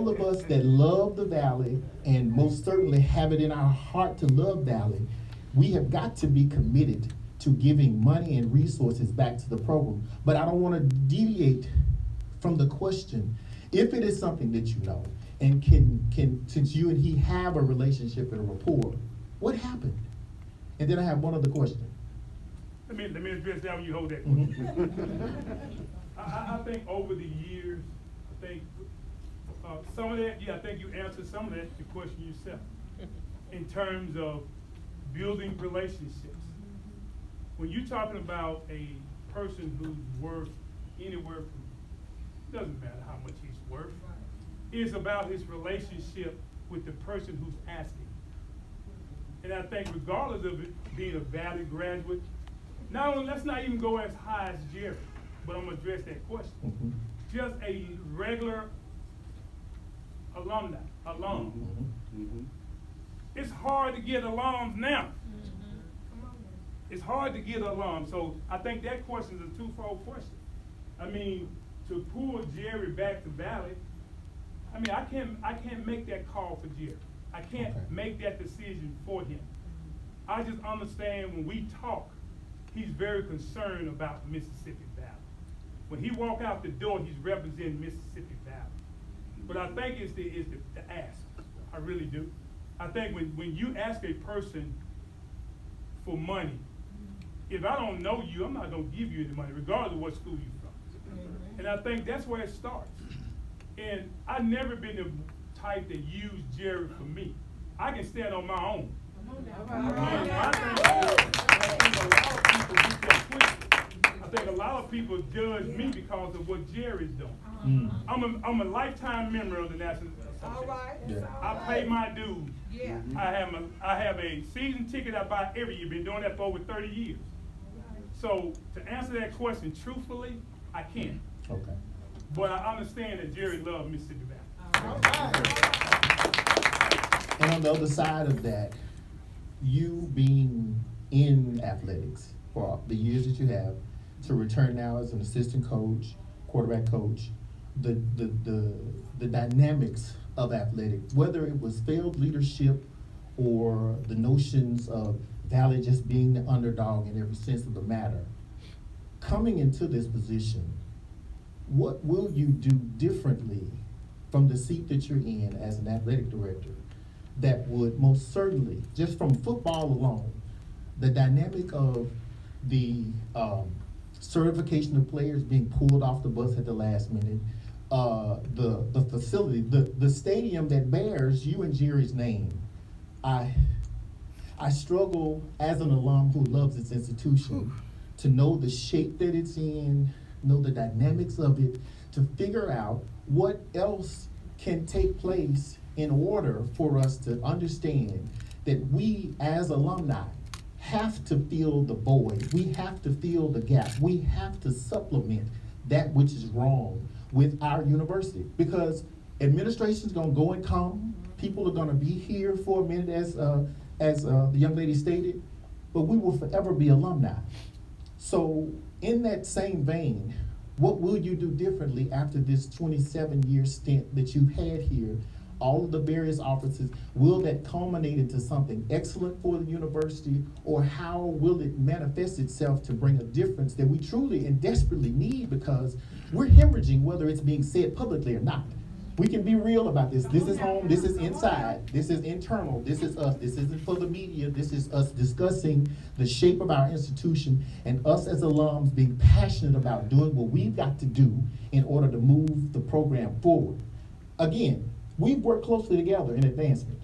all of us that love the Valley and most certainly have it in our heart to love Valley, we have got to be committed to giving money and resources back to the program. But I don't want to deviate from the question. If it is something that you know, and can since you and he have a relationship and a rapport, what happened? And then I have one other question. Let me address that when you hold that question. I think over the years, I think some of that, I think you answered some of that, the question yourself, in terms of building relationships. When you're talking about a person who's worth anywhere from, doesn't matter how much he's worth, it's about his relationship with the person who's asking. And I think regardless of it being a Valley graduate, not only, let's not even go as high as Jerry, but I'm gonna address that question. Mm-hmm. Just a regular alum. Mm-hmm. It's hard to get alums now. It's hard to get alums. So I think that question is a twofold question. I mean, to pull Jerry back to Valley, I mean, I can't make that call for Jerry. I can't make that decision for him. I just understand when we talk, he's very concerned about Mississippi Valley. When he walk out the door, he's representing Mississippi Valley. But I think it's the ask. I really do. I think when you ask a person for money, if I don't know you, I'm not gonna give you any money, regardless of what school you're from. And I think that's where it starts. And I've never been the type that use Jerry for me. I can stand on my own. And I think a lot of people judge me because of what Jerry's doing. I'm a lifetime member of the National Association. I pay my dues. Yeah. I have a season ticket I buy every year. Been doing that for over 30 years. So to answer that question truthfully, I can't. Okay. But I understand that Jerry loves Mississippi Valley. And on the other side of that, you being in athletics for the years that you have, to return now as an assistant coach, quarterback coach, the dynamics of athletics, whether it was failed leadership or the notions of Valley just being the underdog in every sense of the matter, coming into this position, what will you do differently from the seat that you're in as an athletic director that would most certainly, just from football alone, the dynamic of the certification of players being pulled off the bus at the last minute, the facility, the stadium that bears you and Jerry's name. I struggle as an alum who loves its institution to know the shape that it's in, know the dynamics of it, to figure out what else can take place in order for us to understand that we as alumni have to fill the void. We have to fill the gap. We have to supplement that which is wrong with our university, because administration's gonna go and come. People are gonna be here for a minute, as the young lady stated, but we will forever be alumni. So in that same vein, what will you do differently after this 27-year stint that you've had here, all of the various offices? Will that culminate into something excellent for the university, or how will it manifest itself to bring a difference that we truly and desperately need, because we're hemorrhaging whether it's being said publicly or not? We can be real about this. This is home, this is inside, this is internal, this is us, this isn't for the media, this is us discussing the shape of our institution and us as alums being passionate about doing what we've got to do in order to move the program forward. Again, we've worked closely together in advancement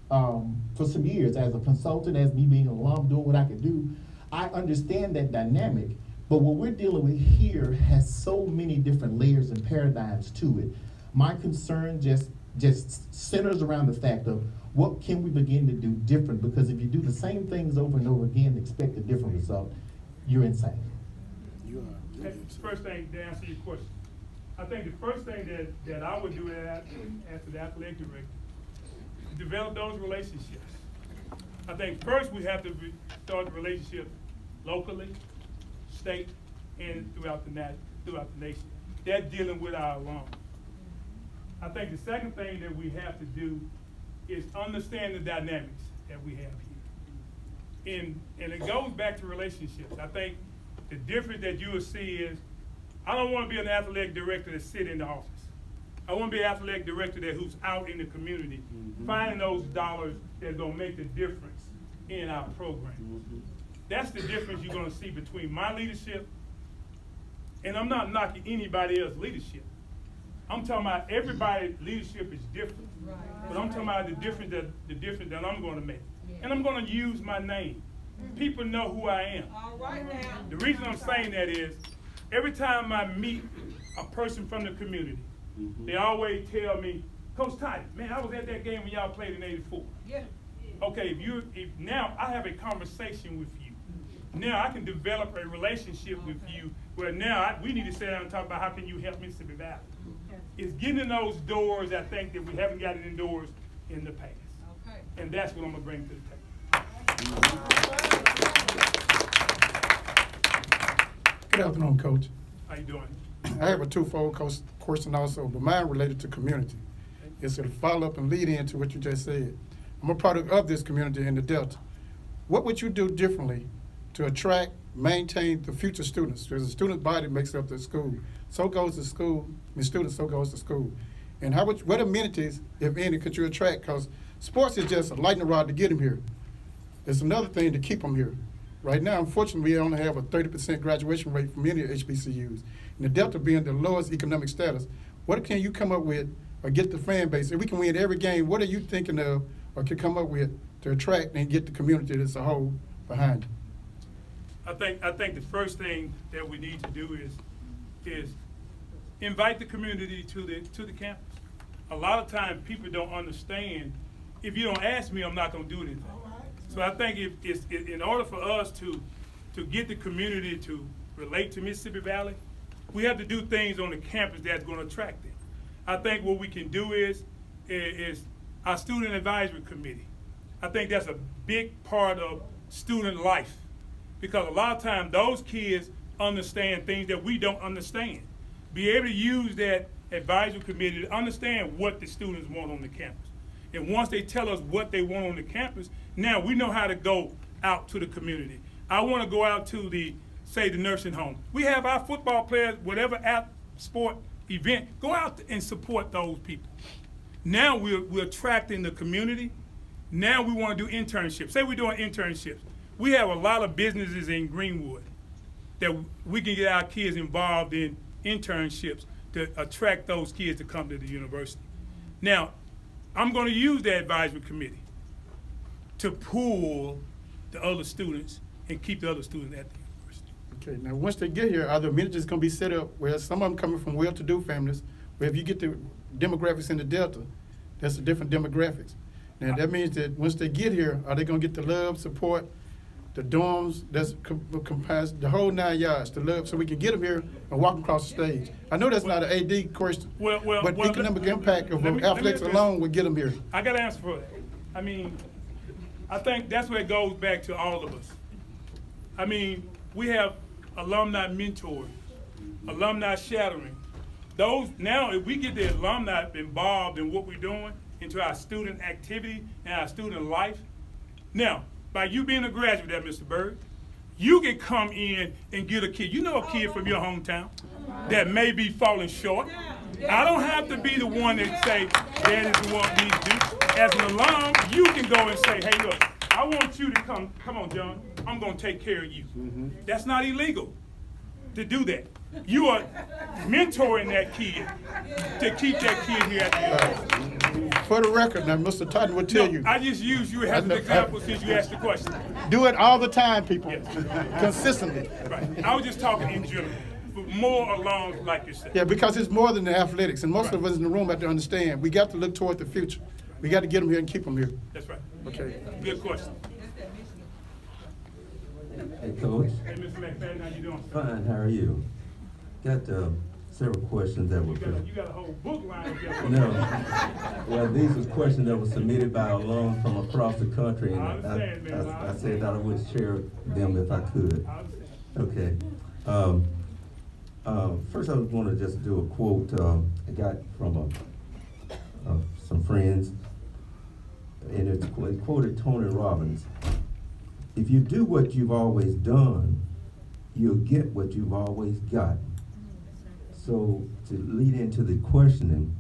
for some years as a consultant, as me being an alum, doing what I could do. I understand that dynamic, but what we're dealing with here has so many different layers and paradigms to it. My concern just centers around the fact of what can we begin to do different, because if you do the same things over and over again and expect a different result, you're insane. You are. First thing, to answer your question, I think the first thing that I would do as the athletic director is develop those relationships. I think first we have to start the relationship locally, state, and throughout the nation. That's dealing with our alums. I think the second thing that we have to do is understand the dynamics that we have here. And it goes back to relationships. I think the difference that you will see is, I don't want to be an athletic director that sit in the office. I want to be an athletic director who's out in the community, finding those dollars that's going to make the difference in our program. That's the difference you're going to see between my leadership, and I'm not knocking anybody else's leadership. I'm talking about everybody's leadership is different. But I'm talking about the difference that I'm going to make. And I'm going to use my name. People know who I am. All right now. The reason I'm saying that is, every time I meet a person from the community, they always tell me, Coach Totten, man, I was at that game when y'all played in '84. Yeah. Okay, if now I have a conversation with you. Now I can develop a relationship with you where now we need to sit down and talk about how can you help Mississippi Valley. It's getting in those doors, I think, that we haven't gotten indoors in the past. Okay. And that's what I'm gonna bring to the table. Good afternoon, Coach. How you doing? I have a twofold question also, but mine related to community. It's a follow-up and lead into what you just said. I'm a product of this community in the Delta. What would you do differently to attract, maintain the future students? Because the student body makes up the school. So goes the school, students, so goes the school. And what amenities, if any, could you attract? Because sports is just a lightning rod to get them here. It's another thing to keep them here. Right now, unfortunately, we only have a 30% graduation rate for many HBCUs. And the Delta being the lowest economic status, what can you come up with or get the fan base? If we can win every game, what are you thinking of or can come up with to attract and get the community as a whole behind you? I think the first thing that we need to do is invite the community to the campus. A lot of times people don't understand, if you don't ask me, I'm not gonna do anything. So I think in order for us to get the community to relate to Mississippi Valley, we have to do things on the campus that's gonna attract them. I think what we can do is our student advisory committee. I think that's a big part of student life, because a lot of times those kids understand things that we don't understand. Be able to use that advisory committee to understand what the students want on the campus. And once they tell us what they want on the campus, now we know how to go out to the community. I want to go out to the nursing home. We have our football players, whatever sport event, go out and support those people. Now we're attracting the community. Now we want to do internships. Say we're doing internships. We have a lot of businesses in Greenwood that we can get our kids involved in internships to attract those kids to come to the university. Now, I'm going to use that advisory committee to pull the other students and keep the other students at the university. Okay, now once they get here, are the amenities going to be set up where some of them coming from well-to-do families, where if you get the demographics in the Delta, that's the different demographics. Now that means that once they get here, are they going to get the love, support, the dorms, that's comprised, the whole 9 yards, the love, so we can get them here and walk them across the stage? I know that's not an AD question, but economic impact of athletics alone would get them here. I got to answer for that. I mean, I think that's where it goes back to all of us. I mean, we have alumni mentoring, alumni shadowing. Those, now if we get the alumni involved in what we're doing, into our student activity and our student life, now, by you being a graduate there, Mr. Bird, you can come in and get a kid. You know a kid from your hometown that may be falling short. I don't have to be the one that say, that is the one we need to do. As an alum, you can go and say, hey, look, I want you to come on, John, I'm gonna take care of you. That's not illegal to do that. You are mentoring that kid to keep that kid here at the university. For the record, now Mr. Totten will tell you. I just used you as an example since you asked the question. Do it all the time, people, Yes. consistently. Right. I was just talking in general, but more along like yourself. Yeah, because it's more than the athletics, and most of us in the room have to understand, we got to look toward the future. We got to get them here and keep them here. That's right. Okay. Good question. Hey, Coach. Hey, Mr. McFadden, how you doing? Fine, how are you? Got several questions that were... You got a whole book line up there. No. Well, these were questions that were submitted by alums from across the country, and I understand, man. I said that I would share them if I could. I understand. Okay. First, I want to just do a quote I got from friends, and it quoted Tony Robbins. If you do what you've always done, you'll get what you've always gotten. So to lead into the questioning,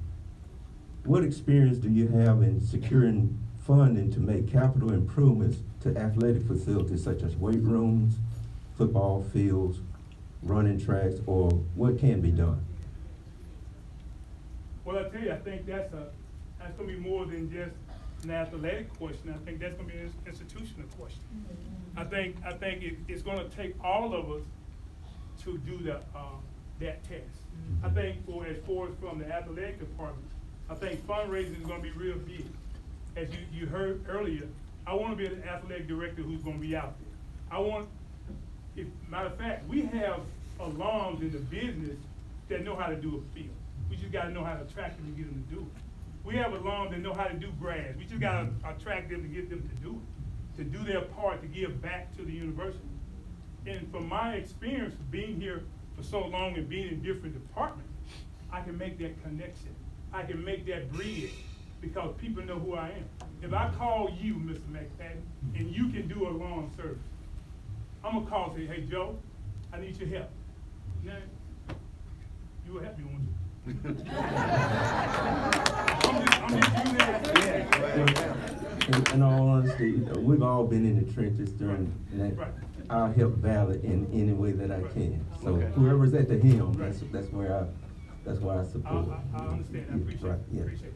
what experience do you have in securing funding to make capital improvements to athletic facilities such as weight rooms, football fields, running tracks, or what can be done? Well, I tell you, I think that's gonna be more than just an athletic question. I think that's gonna be an institutional question. I think it's gonna take all of us to do that test. I think as far as from the athletic department, I think fundraising is gonna be real big. As you heard earlier, I wanna be an athletic director who's gonna be out there. Matter of fact, we have alums in the business that know how to do a field. We just gotta know how to attract them and get them to do it. We have alums that know how to do grass. We just gotta attract them to get them to do their part to give back to the university. And from my experience of being here for so long and being in different departments, I can make that connection. I can make that bridge because people know who I am. If I call you, Mr. McFadden, and you can do a lawn service, I'm gonna call and say, hey, Joe, I need your help. Now, you will help me, won't you? I'm just using that. In all honesty, we've all been in the trenches during that. Right. I'll help Valley in any way that I Right. can. So Okay. whoever's at the helm, Right. that's where I support. I understand. I appreciate Right, it. yeah, Appreciate it.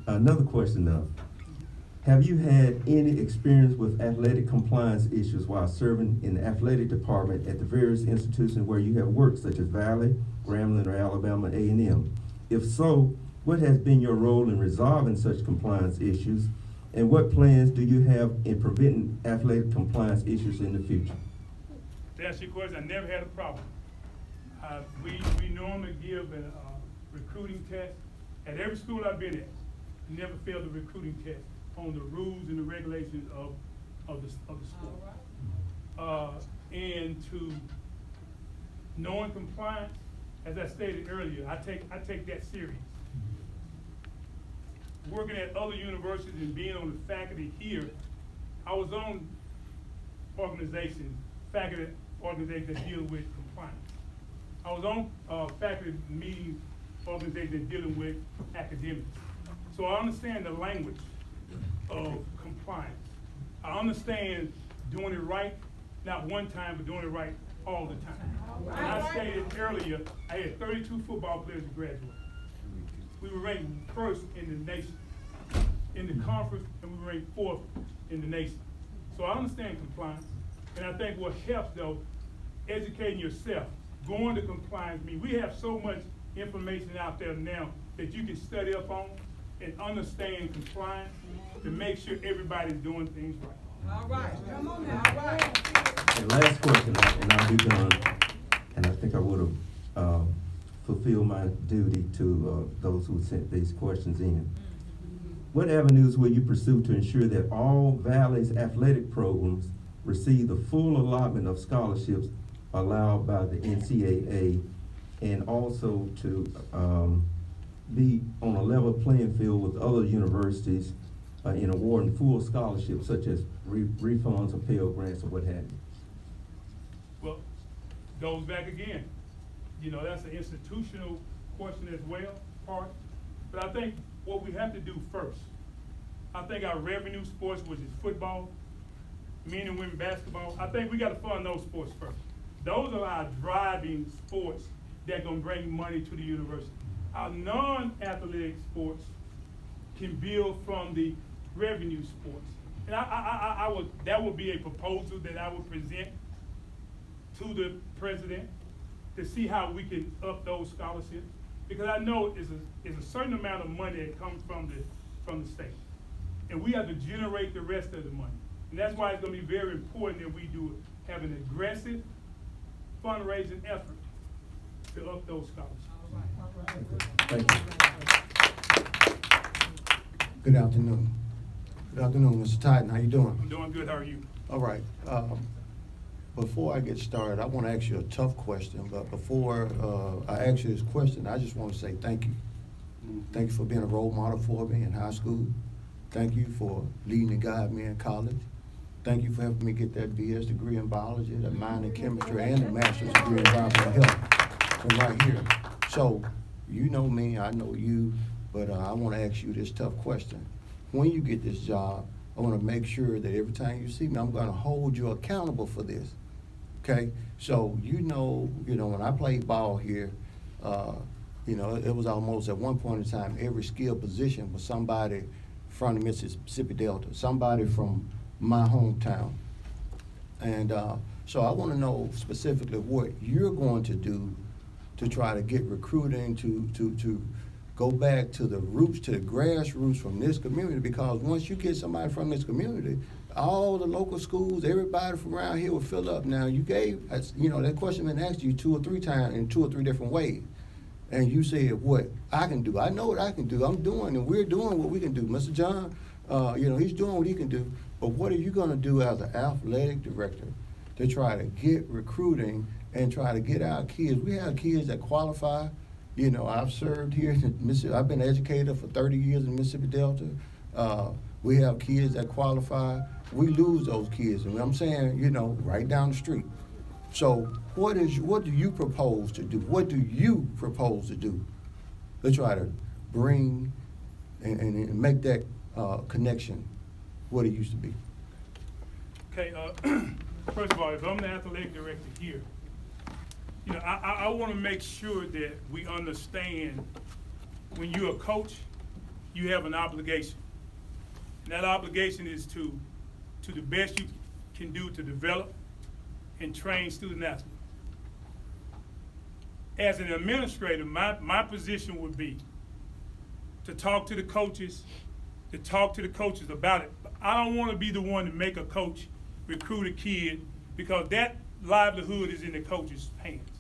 yeah. Another question now. Have you had any experience with athletic compliance issues while serving in the athletic department at the various institutions where you have worked, such as Valley, Grambling, or Alabama A&M? If so, what has been your role in resolving such compliance issues? And what plans do you have in preventing athletic compliance issues in the future? To answer your question, I never had a problem. We normally give a recruiting test. At every school I've been at, never failed the recruiting test on the rules and the regulations of the school. And to knowing compliance, as I stated earlier, I take that serious. Working at other universities and being on the faculty here, I was on faculty organizations that deal with compliance. I was on faculty meeting organizations dealing with academics. So I understand the language of compliance. I understand doing it right, not one time, but doing it right all the time. And I stated earlier, I had 32 football players who graduated. We were ranked first in the nation, in the conference, and we were ranked fourth in the nation. So I understand compliance, and I think what helps though, educating yourself, going to compliance meetings. We have so much information out there now that you can study up on and understand compliance to make sure everybody's doing things right. All right, come on now, all right. And last question, and I'll be done, and I think I would have fulfilled my duty to those who sent these questions in. What avenues will you pursue to ensure that all Valley's athletic programs receive the full allotment of scholarships allowed by the NCAA, and also to be on a level playing field with other universities in awarding full scholarships such as refunds or Pell Grants or what have you? Well, goes back again. You know, that's an institutional question as well, part. But I think what we have to do first, I think our revenue sports, which is football, men and women basketball, I think we gotta fund those sports first. Those are our driving sports that gonna bring money to the university. Our non-athletic sports can build from the revenue sports. And that would be a proposal that I would present to the president to see how we can up those scholarships. Because I know it's a certain amount of money that comes from the state. And we have to generate the rest of the money. And that's why it's gonna be very important that we have an aggressive fundraising effort to up those scholarships. Thank you. Good afternoon. Good afternoon, Mr. Totten. How you doing? I'm doing good, how are you? All right. Before I get started, I want to ask you a tough question, but before I ask you this question, I just want to say thank you. Thank you for being a role model for me in high school. Thank you for leading and guiding me in college. Thank you for helping me get that BS degree in biology, that minor in chemistry, and the master's degree in environmental health. And right here. So, you know me, I know you, but I want to ask you this tough question. When you get this job, I want to make sure that every time you see me, I'm going to hold you accountable for this. Okay? So, you know, when I played ball here, it was almost at one point in time, every skill position was somebody from the Mississippi Delta, somebody from my hometown. And so I want to know specifically what you're going to do to try to get recruiting to go back to the roots, to the grassroots from this community, because once you get somebody from this community, all the local schools, everybody from around here will fill up. Now, you gave, that question been asked you 2 or 3 times in 2 or 3 different ways. And you said what I can do. I know what I can do. I'm doing, and we're doing what we can do. Mr. John, he's doing what he can do. But what are you going to do as an athletic director to try to get recruiting and try to get our kids? We have kids that qualify. I've served here in Mississippi. I've been an educator for 30 years in Mississippi Delta. We have kids that qualify. We lose those kids, and I'm saying, right down the street. So what do you propose to do? What do you propose to do to try to bring and make that connection what it used to be? Okay, first of all, if I'm the athletic director here, I want to make sure that we understand when you're a coach, you have an obligation. And that obligation is to the best you can do to develop and train student athletes. As an administrator, my position would be to talk to the coaches about it. I don't want to be the one to make a coach recruit a kid, because that livelihood is in the coach's hands.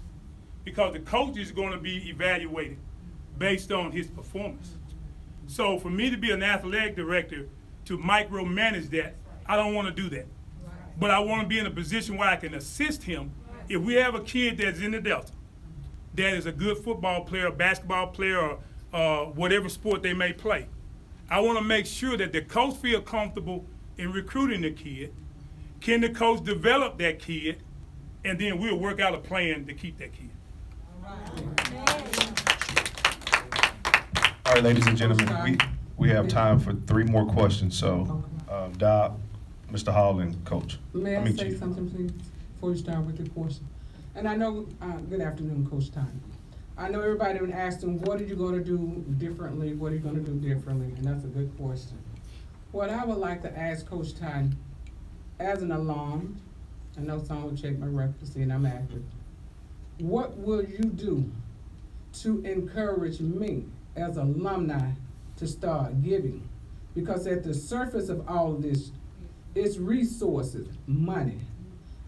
Because the coach is going to be evaluated based on his performance. So for me to be an athletic director to micromanage that, I don't want to do that. But I want to be in a position where I can assist him. If we have a kid that's in the Delta, that is a good football player, basketball player, or whatever sport they may play, I want to make sure that the coach feel comfortable in recruiting the kid. Can the coach develop that kid? And then we'll work out a plan to keep that kid. All right, ladies and gentlemen, we have time for 3 more questions. So, Doc, Mr. Hall, and Coach. May I say something, please, before you start with your question? And I know, good afternoon, Coach Totten. I know everybody been asking, what are you going to do differently? What are you going to do differently? And that's a good question. What I would like to ask Coach Totten, as an alum, I know some will check my record to see and I'm accurate. What will you do to encourage me as alumni to start giving? Because at the surface of all of this, it's resources, money.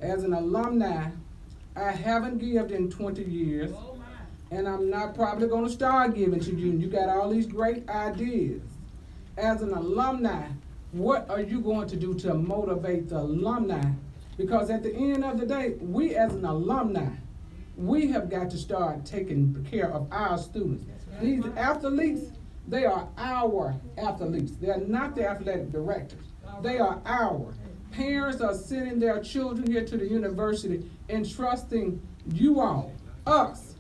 As an alumni, I haven't given in 20 years, and I'm not probably gonna start giving to you. And you got all these great ideas. As an alumni, what are you going to do to motivate the alumni? Because at the end of the day, we as an alumni, we have got to start taking care of our students. These athletes, they are our athletes. They're not the athletic directors. They are our. Parents are sending their children here to the university and trusting you all, us.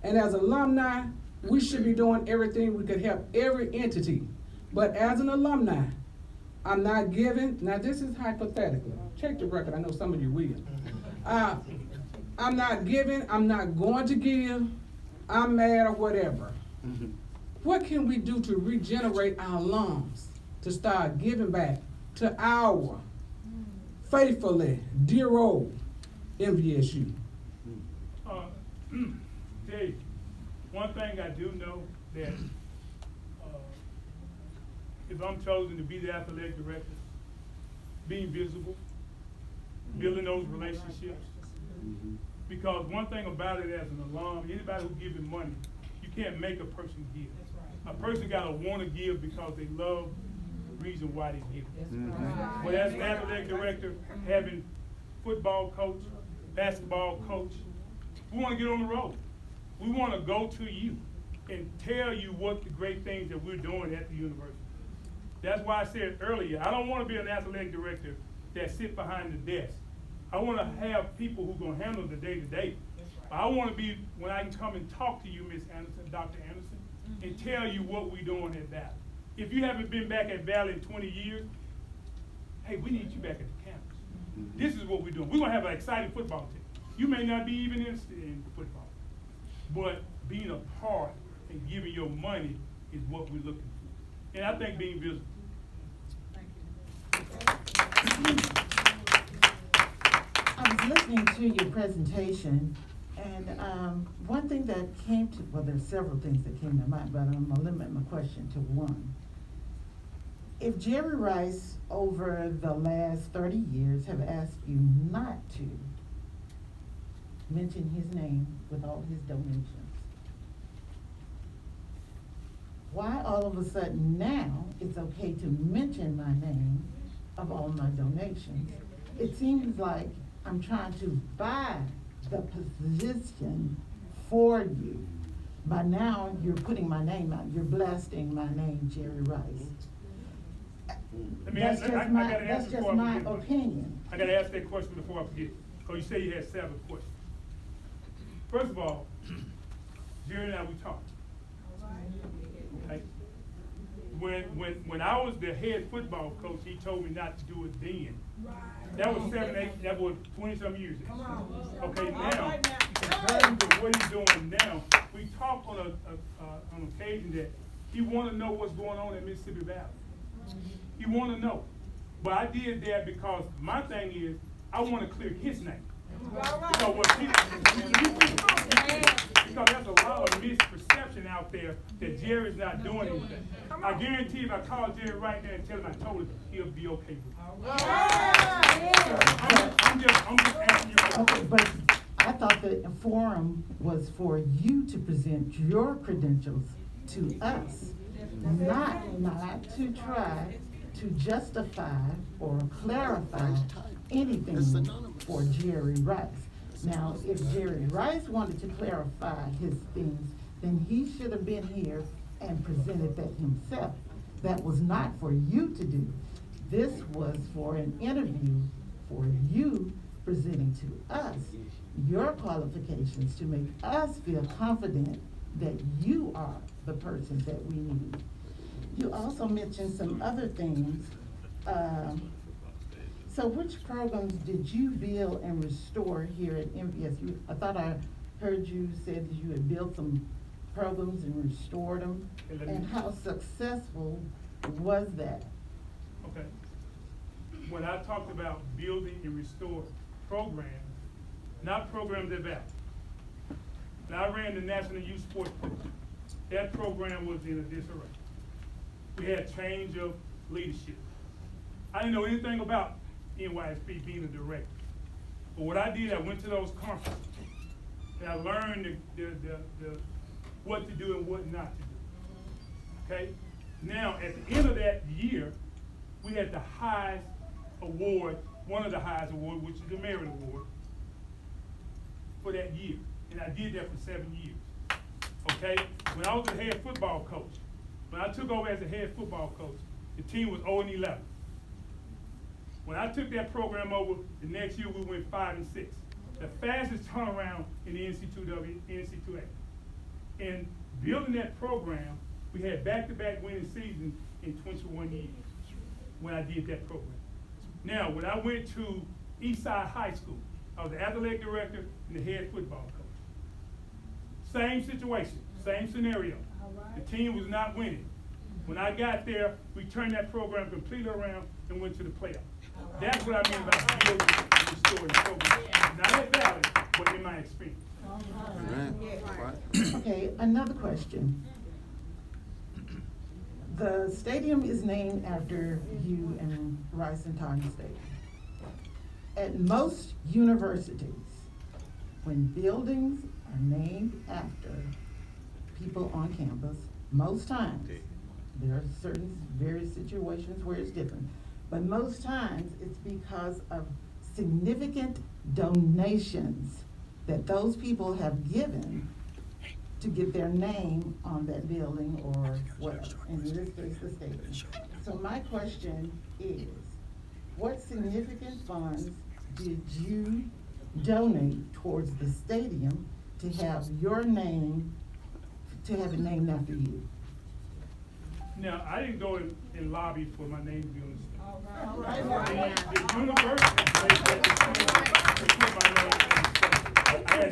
And as alumni, we should be doing everything we could help every entity. But as an alumni, I'm not giving. Now this is hypothetical. Check the record, I know some of you will. I'm not giving, I'm not going to give, I'm mad or whatever. What can we do to regenerate our alums to start giving back to our faithfully dear old MVSU? Dave, one thing I do know that if I'm chosen to be the athletic director, being visible, building those relationships. Because one thing about it as an alum, anybody who gives him money, you can't make a person give. A person gotta wanna give because they love the reason why they give. But as an athletic director, having football coach, basketball coach, we wanna get on the road. We wanna go to you and tell you what the great things that we're doing at the university. That's why I said earlier, I don't wanna be an athletic director that sit behind the desk. I wanna have people who gonna handle the day-to-day. I wanna be, when I can come and talk to you, Ms. Anderson, Dr. Anderson, and tell you what we're doing at Valley. If you haven't been back at Valley in 20 years, hey, we need you back at the campus. This is what we're doing. We're gonna have an exciting football team. You may not be even interested in football, but being a part and giving your money is what we're looking for. And I think being visible. I was listening to your presentation, and one thing that came to, well, there's several things that came to mind, but I'm gonna limit my question to one. If Jerry Rice, over the last 30 years, have asked you not to mention his name with all his donations, why all of a sudden now it's okay to mention my name of all my donations? It seems like I'm trying to buy the position for you. By now, you're putting my name out, you're blasting my name, Jerry Rice. That's just my opinion. I gotta ask that question before I forget, because you say you had 7 questions. First of all, Jerry and I, we talked. Okay? When I was the head football coach, he told me not to do it then. That was 20-some years ago. Okay, now, compared to what he's doing now, we talk on occasion that he wanna know what's going on in Mississippi Valley. He wanna know. But I did that because my thing is, I wanna clear his name. Because what because there's a lot of misperception out there that Jerry's not doing anything. I guarantee if I call Jerry right now and tell him I told him, he'll be okay with it. I'm just asking you. Okay, but I thought the forum was for you to present your credentials to us, not to try to justify or clarify anything for Jerry Rice. Now, if Jerry Rice wanted to clarify his things, then he should have been here and presented that himself. That was not for you to do. This was for an interview for you presenting to us your qualifications to make us feel confident that you are the person that we need. You also mentioned some other things. So which programs did you build and restore here at MVSU? I thought I heard you said that you had built some programs and restored them. And how successful was that? Okay. When I talked about building and restore programs, not programs at Valley. Now, I ran the National Youth Sports Program. That program was in a disarray. We had change of leadership. I didn't know anything about NYSP being a director. But what I did, I went to those conferences and I learned the what to do and what not to do. Okay? Now, at the end of that year, we had the highest award, one of the highest awards, which is the Merit Award, for that year. And I did that for 7 years. Okay? When I was the head football coach, when I took over as the head football coach, the team was 0-11. When I took that program over, the next year we went 5-6. The fastest turnaround in the NC2A. And building that program, we had back-to-back winning seasons in 21 years when I did that program. Now, when I went to Eastside High School, I was the athletic director and the head football coach. Same situation, same scenario. The team was not winning. When I got there, we turned that program completely around and went to the playoffs. That's what I mean about building and restoring programs. Not at Valley, but in my experience. Okay, another question. The stadium is named after you and Rice and Totten Stadium. At most universities, when buildings are named after people on campus, most times, there are certain various situations where it's different, but most times it's because of significant donations that those people have given to get their name on that building or whatever, in this case, the stadium. So my question is, what significant funds did you donate towards the stadium to have your name, to have it named after you? Now, I didn't go and lobby for my name to be on the stage. The university made that decision to put my name on the stage. I had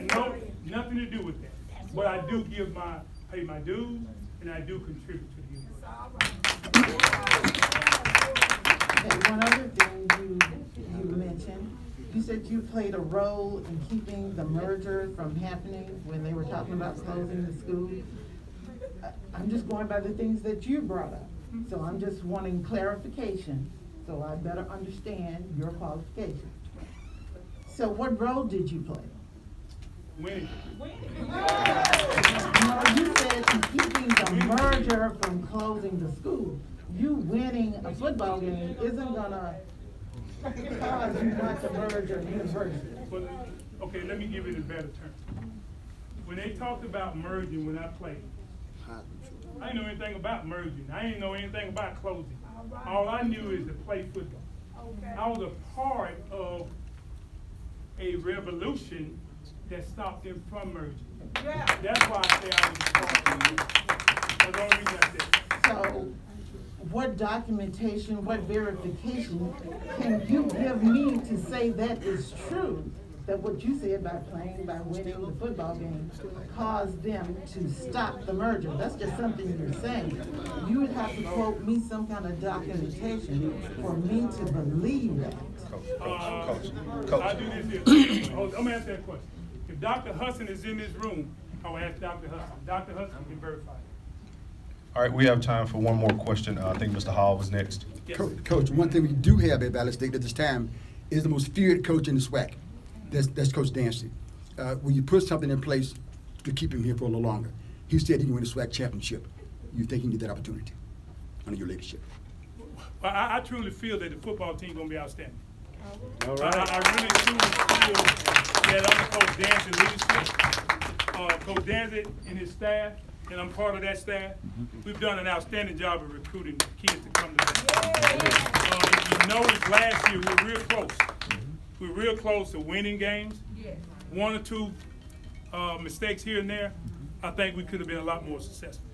nothing to do with that. But I do pay my dues, and I do contribute to the university. Okay, one other thing you mentioned, you said you played a role in keeping the merger from happening when they were talking about closing the school. I'm just going by the things that you brought up. So I'm just wanting clarification, so I better understand your qualifications. So what role did you play? Winning. No, you said in keeping the merger from closing the school. You winning a football game isn't gonna cause you not to merge a university. But, okay, let me give it a better term. When they talked about merging when I played, I didn't know anything about merging. I didn't know anything about closing. All I knew is to play football. I was a part of a revolution that stopped them from merging. That's why I say I was a part of it. That's the only reason I said it. So what documentation, what verification can you give me to say that is true? That what you said by winning the football game caused them to stop the merger? That's just something you're saying. You would have to quote me some kind of documentation for me to believe that. I'll do this here. I'm gonna ask that question. If Dr. Hudson is in this room, I will ask Dr. Hudson. Dr. Hudson can verify it. All right, we have time for one more question. I think Mr. Hall was next. Yes. Coach, one thing we do have at Valley State at this time is the most feared coach in the SWAC. That's Coach Dancy. When you put something in place to keep him here for a little longer, he said he can win the SWAC championship. You think he can get that opportunity under your leadership? Well, I truly feel that the football team gonna be outstanding. All right. I really truly feel that under Coach Dancy's leadership, Coach Dancy and his staff, and I'm part of that staff, we've done an outstanding job of recruiting kids to come to that. If you noticed last year, we were real close. We were real close to winning games. One or two mistakes here and there, I think we could have been a lot more successful.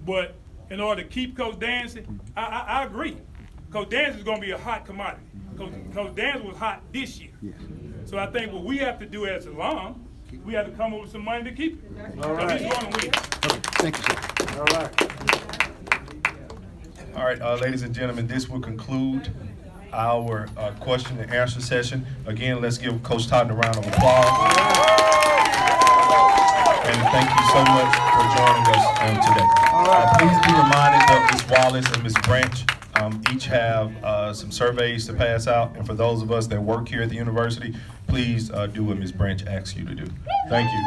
But in order to keep Coach Dancy, I agree. Coach Dancy is going to be a hot commodity. Coach Dancy was hot this year. So I think what we have to do as alum, we have to come up with some money to keep it. All right. He's going to win. Thank you, sir. All right. All right, ladies and gentlemen, this will conclude our question and answer session. Again, let's give Coach Totten a round of applause. And thank you so much for joining us today. Please be reminded that Ms. Wallace and Ms. Branch each have some surveys to pass out. And for those of us that work here at the university, please do what Ms. Branch asks you to do. Thank you.